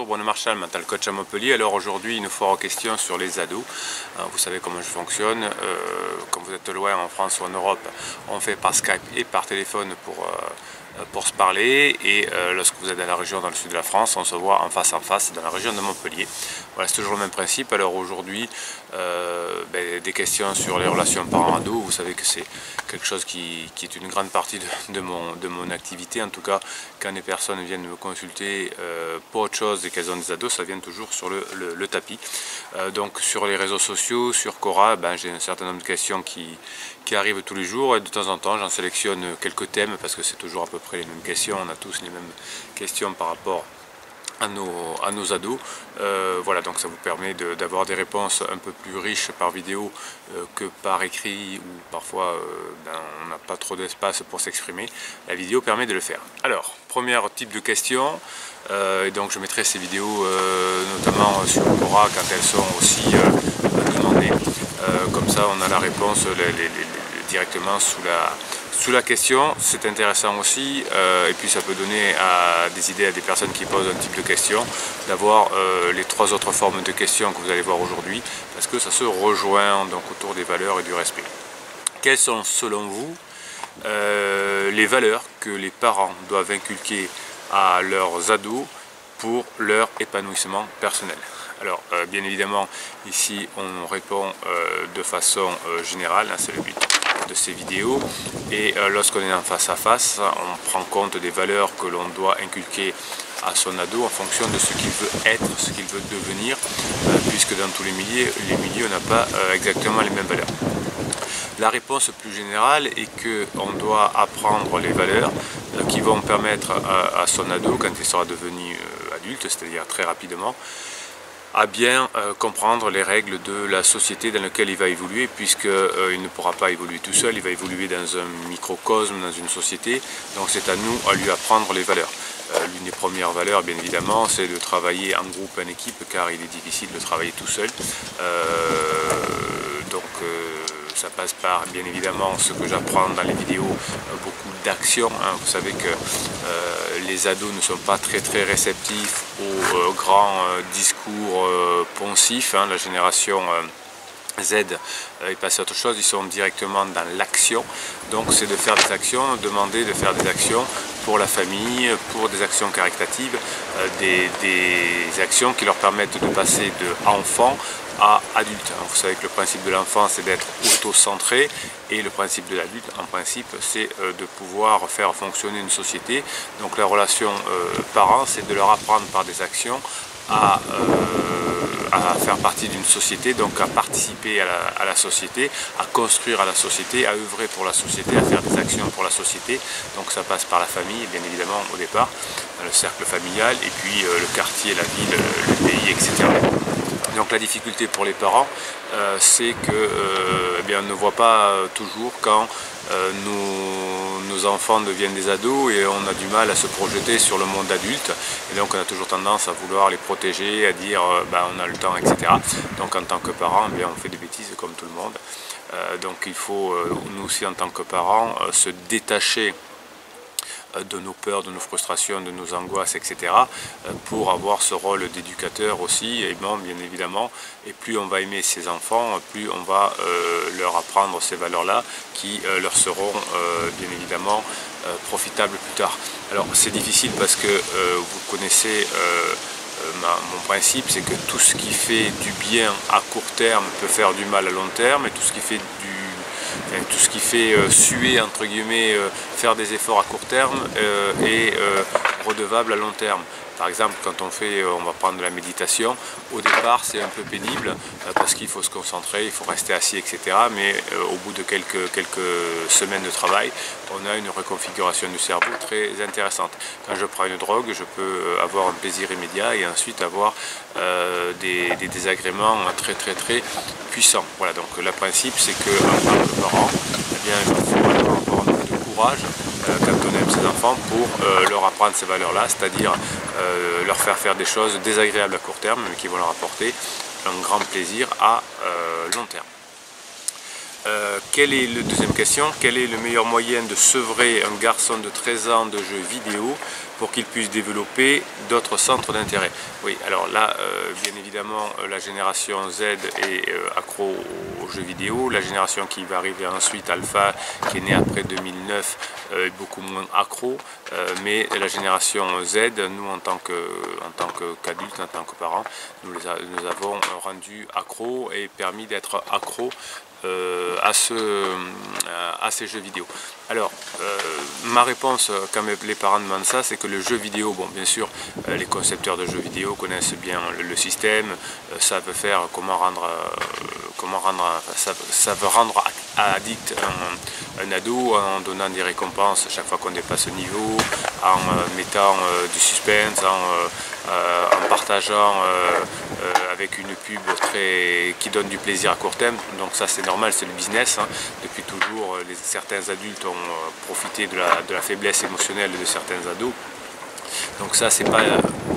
Bonjour, Bruno Marchal, mental coach à Montpellier. Alors aujourd'hui, une fois en question sur les ados. Vous savez comment je fonctionne. Quand vous êtes loin en France ou en Europe, on fait par Skype et par téléphone pour se parler. Et lorsque vous êtes dans la région, dans le sud de la France, on se voit en face dans la région de Montpellier. Voilà, c'est toujours le même principe. Alors aujourd'hui, des questions sur les relations parents-ados. Vous savez que c'est quelque chose qui est une grande partie de mon activité. En tout cas, quand les personnes viennent me consulter pour autre chose et qu'elles ont des ados, ça vient toujours sur le tapis. Donc sur les réseaux sociaux, sur Quora, j'ai un certain nombre de questions qui arrivent tous les jours et de temps en temps j'en sélectionne quelques thèmes parce que c'est toujours à peu près les mêmes questions, on a tous les mêmes questions par rapport à nos ados. Voilà, donc ça vous permet d'avoir des réponses un peu plus riches par vidéo que par écrit, ou parfois on n'a pas trop d'espace pour s'exprimer. La vidéo permet de le faire. Alors, premier type de question, et donc je mettrai ces vidéos notamment sur Quora quand elles sont aussi demandées. Comme ça on a la réponse directement sous la question. C'est intéressant aussi, et puis ça peut donner des idées à des personnes qui posent un type de question, d'avoir les trois autres formes de questions que vous allez voir aujourd'hui, parce que ça se rejoint donc autour des valeurs et du respect. Quelles sont selon vous les valeurs que les parents doivent inculquer à leurs ados pour leur épanouissement personnel? Alors bien évidemment ici on répond de façon générale, c'est le but de ces vidéos, et lorsqu'on est en face à face, on prend compte des valeurs que l'on doit inculquer à son ado en fonction de ce qu'il veut être, ce qu'il veut devenir, puisque dans tous les milieux on n'a pas exactement les mêmes valeurs. La réponse plus générale est qu'on doit apprendre les valeurs qui vont permettre à son ado, quand il sera devenu adulte, c'est-à-dire très rapidement, à bien comprendre les règles de la société dans laquelle il va évoluer, puisqu'il ne pourra pas évoluer tout seul, il va évoluer dans un microcosme, dans une société, donc c'est à nous à lui apprendre les valeurs. L'une des premières valeurs, bien évidemment, c'est de travailler en groupe, en équipe, car il est difficile de travailler tout seul. Ça passe par, bien évidemment, ce que j'apprends dans les vidéos, beaucoup d'actions. Vous savez que les ados ne sont pas très réceptifs aux grands discours poncifs. La génération Z est passée à autre chose, ils sont directement dans l'action. Donc c'est de faire des actions, demander de faire des actions pour la famille, pour des actions caritatives, des actions qui leur permettent de passer de enfant à adulte. Vous savez que le principe de l'enfant, c'est d'être auto-centré, et le principe de l'adulte, en principe, c'est de pouvoir faire fonctionner une société. Donc la relation parent, c'est de leur apprendre par des actions à faire partie d'une société, donc à participer à la société, à construire à la société, à œuvrer pour la société, à faire des actions pour la société. Donc ça passe par la famille, bien évidemment, au départ, le cercle familial, et puis le quartier, la ville, le pays, etc. Donc la difficulté pour les parents, c'est que on ne voit pas toujours quand nos enfants deviennent des ados, et on a du mal à se projeter sur le monde adulte, et donc on a toujours tendance à vouloir les protéger, à dire on a le temps, etc. Donc en tant que parents, on fait des bêtises comme tout le monde. Donc il faut, nous aussi en tant que parents, se détacher de nos peurs, de nos frustrations, de nos angoisses, etc. pour avoir ce rôle d'éducateur aussi, et bien évidemment, et plus on va aimer ses enfants, plus on va leur apprendre ces valeurs-là qui leur seront bien évidemment profitables plus tard. Alors c'est difficile parce que vous connaissez mon principe, c'est que tout ce qui fait du bien à court terme peut faire du mal à long terme, et tout ce qui fait suer, entre guillemets, faire des efforts à court terme est redevable à long terme. Par exemple, quand on va prendre de la méditation, au départ c'est un peu pénible parce qu'il faut se concentrer, il faut rester assis, etc. Mais au bout de quelques semaines de travail, on a une reconfiguration du cerveau très intéressante. Quand je prends une drogue, je peux avoir un plaisir immédiat et ensuite avoir des désagréments très puissants. Voilà, donc le principe, c'est qu'en tant que parent, il faut avoir un peu de courage quand on aime ses enfants pour leur apprendre ces valeurs-là, c'est-à-dire leur faire des choses désagréables à court terme, mais qui vont leur apporter un grand plaisir à long terme. Deuxième question, quel est le meilleur moyen de sevrer un garçon de 13 ans de jeux vidéo pour qu'ils puissent développer d'autres centres d'intérêt. Oui, alors là, bien évidemment, la génération Z est accro aux jeux vidéo. La génération qui va arriver ensuite, Alpha, qui est née après 2009, est beaucoup moins accro. Mais la génération Z, nous en tant qu'adultes, en tant que parents, nous avons rendu accro et permis d'être accro à ces jeux vidéo. Alors, ma réponse quand les parents demandent ça, c'est que le jeu vidéo, bon bien sûr, les concepteurs de jeux vidéo connaissent bien le système, savent faire savent rendre addict un ado en donnant des récompenses chaque fois qu'on dépasse le niveau, en mettant du suspense, en partageant avec une pub qui donne du plaisir à court terme. Donc ça c'est normal, c'est le business, hein. Depuis toujours, certains adultes ont profité de la faiblesse émotionnelle de certains ados. Donc ça c'est pas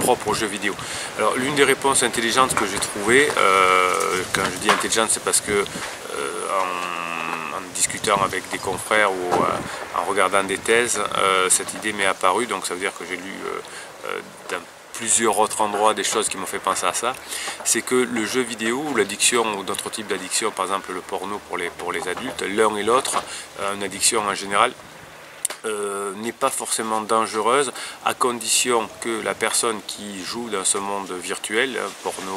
propre aux jeux vidéo. Alors l'une des réponses intelligentes que j'ai trouvées, quand je dis intelligente, c'est parce que en discutant avec des confrères ou en regardant des thèses, cette idée m'est apparue. Donc ça veut dire que j'ai lu dans plusieurs autres endroits des choses qui m'ont fait penser à ça. C'est que le jeu vidéo ou l'addiction ou d'autres types d'addiction, par exemple le porno pour les adultes, l'un et l'autre, une addiction en général, n'est pas forcément dangereuse à condition que la personne qui joue dans ce monde virtuel, porno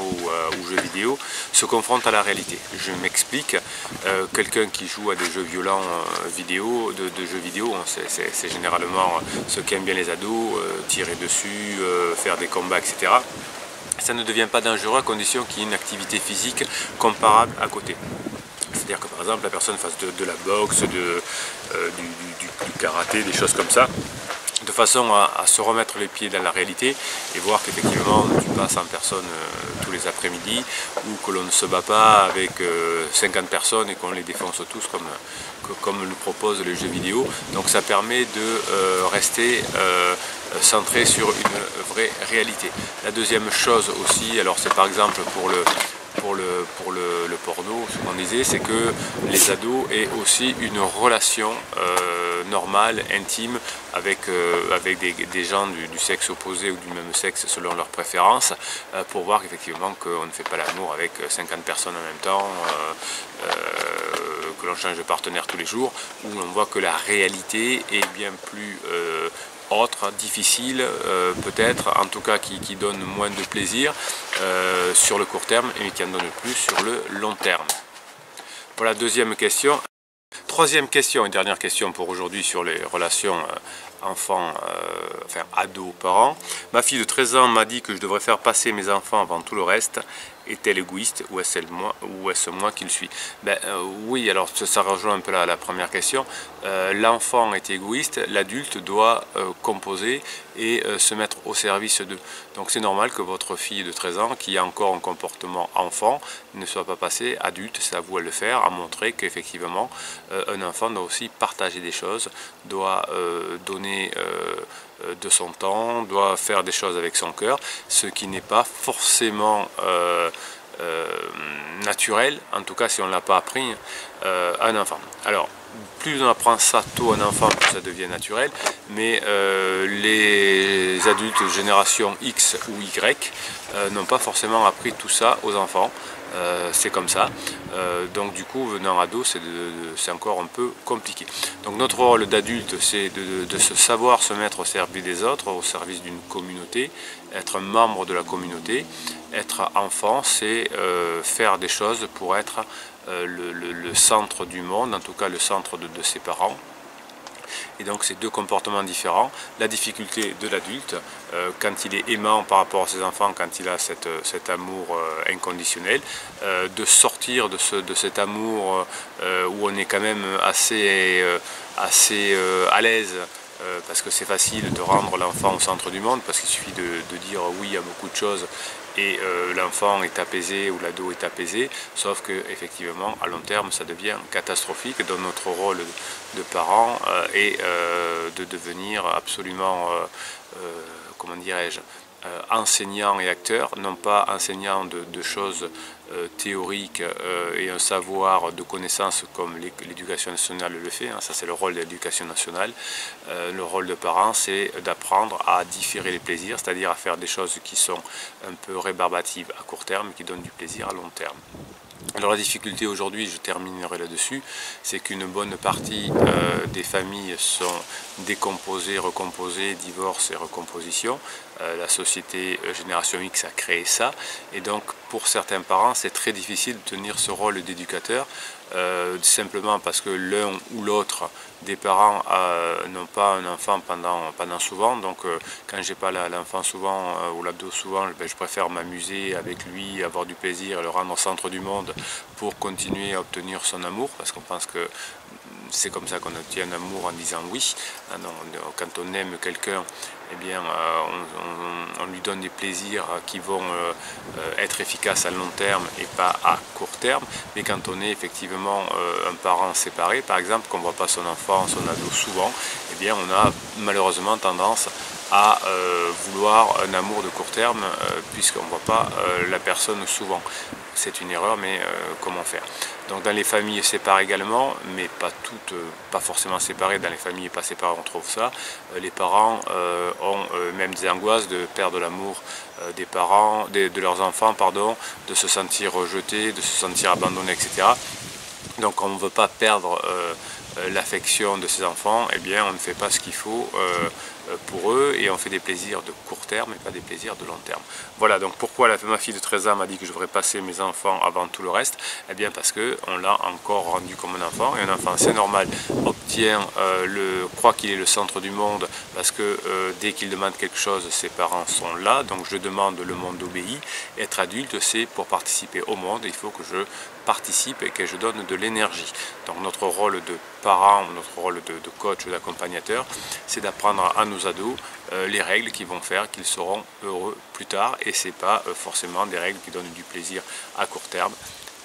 ou jeux vidéo, se confronte à la réalité. Je m'explique, quelqu'un qui joue à des jeux violents de jeux vidéo, c'est généralement ceux qui aiment bien les ados, tirer dessus, faire des combats, etc. Ça ne devient pas dangereux à condition qu'il y ait une activité physique comparable à côté. C'est-à-dire que par exemple la personne fasse de la boxe, du karaté, des choses comme ça, de façon à se remettre les pieds dans la réalité et voir qu'effectivement tu passes en personne tous les après-midi, ou que l'on ne se bat pas avec 50 personnes et qu'on les défonce tous comme le proposent les jeux vidéo. Donc ça permet de rester centré sur une vraie réalité. La deuxième chose aussi, alors c'est par exemple pour le porno, ce qu'on disait, c'est que les ados aient aussi une relation normale, intime avec des gens du sexe opposé ou du même sexe selon leurs préférences, pour voir qu'effectivement qu'on ne fait pas l'amour avec 50 personnes en même temps, que l'on change de partenaire tous les jours, où on voit que la réalité est bien plus autre, difficile peut-être, en tout cas qui donne moins de plaisir sur le court terme et qui en donne plus sur le long terme. Voilà, deuxième question. Troisième question et dernière question pour aujourd'hui sur les relations enfants, enfin ados-parents. Ma fille de 13 ans m'a dit que je devrais faire passer mes enfants avant tout le reste. Est-elle égoïste ou est-ce moi qui le suis? Oui, alors ça rejoint un peu la première question. L'enfant est égoïste, l'adulte doit composer et se mettre au service d'eux. Donc c'est normal que votre fille de 13 ans, qui a encore un comportement enfant, ne soit pas passée adulte. C'est à vous de le faire, à montrer qu'effectivement un enfant doit aussi partager des choses, doit donner de son temps, doit faire des choses avec son cœur, ce qui n'est pas forcément naturel, en tout cas si on ne l'a pas appris à un enfant. Alors, plus on apprend ça tôt à un enfant, plus ça devient naturel, mais les adultes de génération X ou Y n'ont pas forcément appris tout ça aux enfants. C'est comme ça, donc du coup venant ado c'est encore un peu compliqué. Donc notre rôle d'adulte, c'est de se savoir se mettre au service des autres, au service d'une communauté, être membre de la communauté. Être enfant, c'est faire des choses pour être le centre du monde, en tout cas le centre de ses parents. Et donc c'est deux comportements différents. La difficulté de l'adulte, quand il est aimant par rapport à ses enfants, quand il a cet amour inconditionnel, de sortir de cet amour où on est quand même assez à l'aise, parce que c'est facile de rendre l'enfant au centre du monde, parce qu'il suffit de dire oui à beaucoup de choses et l'enfant est apaisé ou l'ado est apaisé, sauf que effectivement à long terme ça devient catastrophique. Dans notre rôle de parents est de devenir absolument, comment dirais-je, enseignant et acteur, non pas enseignant de choses théoriques et un savoir de connaissances comme l'éducation nationale le fait, hein, ça c'est le rôle de l'éducation nationale. Le rôle de parent, c'est d'apprendre à différer les plaisirs, c'est-à-dire à faire des choses qui sont un peu rébarbatives à court terme, qui donnent du plaisir à long terme. Alors la difficulté aujourd'hui, je terminerai là-dessus, c'est qu'une bonne partie des familles sont décomposées, recomposées, divorce et recomposition. La société Génération X a créé ça, et donc pour certains parents c'est très difficile de tenir ce rôle d'éducateur, simplement parce que l'un ou l'autre des parents n'ont pas un enfant pendant souvent, donc quand j'ai pas l'enfant souvent ou l'ado souvent, ben, je préfère m'amuser avec lui, avoir du plaisir et le rendre au centre du monde pour continuer à obtenir son amour, parce qu'on pense que c'est comme ça qu'on obtient un amour en disant oui. Quand on aime quelqu'un, eh bien, on lui donne des plaisirs qui vont être efficaces à long terme et pas à court terme. Mais quand on est effectivement un parent séparé, par exemple, qu'on ne voit pas son enfant, son ado souvent, eh bien, on a malheureusement tendance à vouloir un amour de court terme puisqu'on ne voit pas la personne souvent. C'est une erreur, mais comment faire? Donc dans les familles séparées également, mais pas toutes, pas forcément séparées, dans les familles pas séparées on trouve ça, les parents ont même des angoisses de perdre l'amour des parents, de leurs enfants, pardon, de se sentir rejetés, de se sentir abandonnés, etc. Donc on ne veut pas perdre l'affection de ses enfants, eh bien on ne fait pas ce qu'il faut pour eux et on fait des plaisirs de court terme et pas des plaisirs de long terme. Voilà donc pourquoi ma fille de 13 ans m'a dit que je devrais passer mes enfants avant tout le reste. Eh bien parce qu'on l'a encore rendu comme un enfant, et un enfant c'est normal obtient, croit qu'il est le centre du monde parce que dès qu'il demande quelque chose ses parents sont là, donc je demande, le monde obéit. Être adulte c'est pour participer au monde, il faut que je participe et que je donne de l'énergie. Donc notre rôle de parent, notre rôle de coach ou d'accompagnateur, c'est d'apprendre à nos ados les règles qui vont faire qu'ils seront heureux plus tard, et c'est pas forcément des règles qui donnent du plaisir à court terme.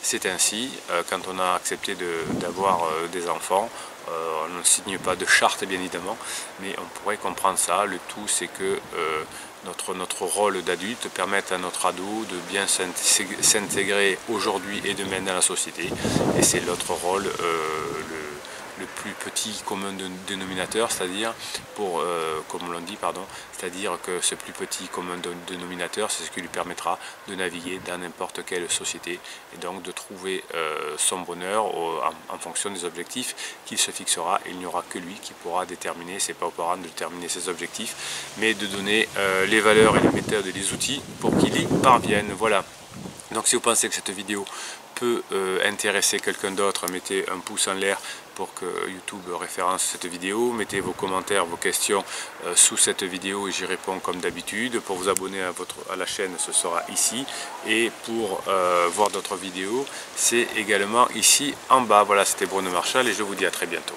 C'est ainsi, quand on a accepté d'avoir des enfants, on ne signe pas de charte bien évidemment, mais on pourrait comprendre ça. Le tout c'est que notre rôle d'adulte permette à notre ado de bien s'intégrer aujourd'hui et demain dans la société, et c'est notre rôle le plus petit commun dénominateur, c'est-à-dire comme on l'a dit, c'est-à-dire que ce plus petit commun dénominateur, c'est ce qui lui permettra de naviguer dans n'importe quelle société et donc de trouver son bonheur en fonction des objectifs qu'il se fixera. Il n'y aura que lui qui pourra déterminer, c'est pas aux parents de déterminer ses objectifs, mais de donner les valeurs et les méthodes et les outils pour qu'il y parvienne. Voilà. Donc si vous pensez que cette vidéo peut intéresser quelqu'un d'autre, mettez un pouce en l'air pour que YouTube référence cette vidéo. Mettez vos commentaires, vos questions sous cette vidéo et j'y réponds comme d'habitude. Pour vous abonner à la chaîne, ce sera ici. Et pour voir d'autres vidéos, c'est également ici en bas. Voilà, c'était Bruno Marchal et je vous dis à très bientôt.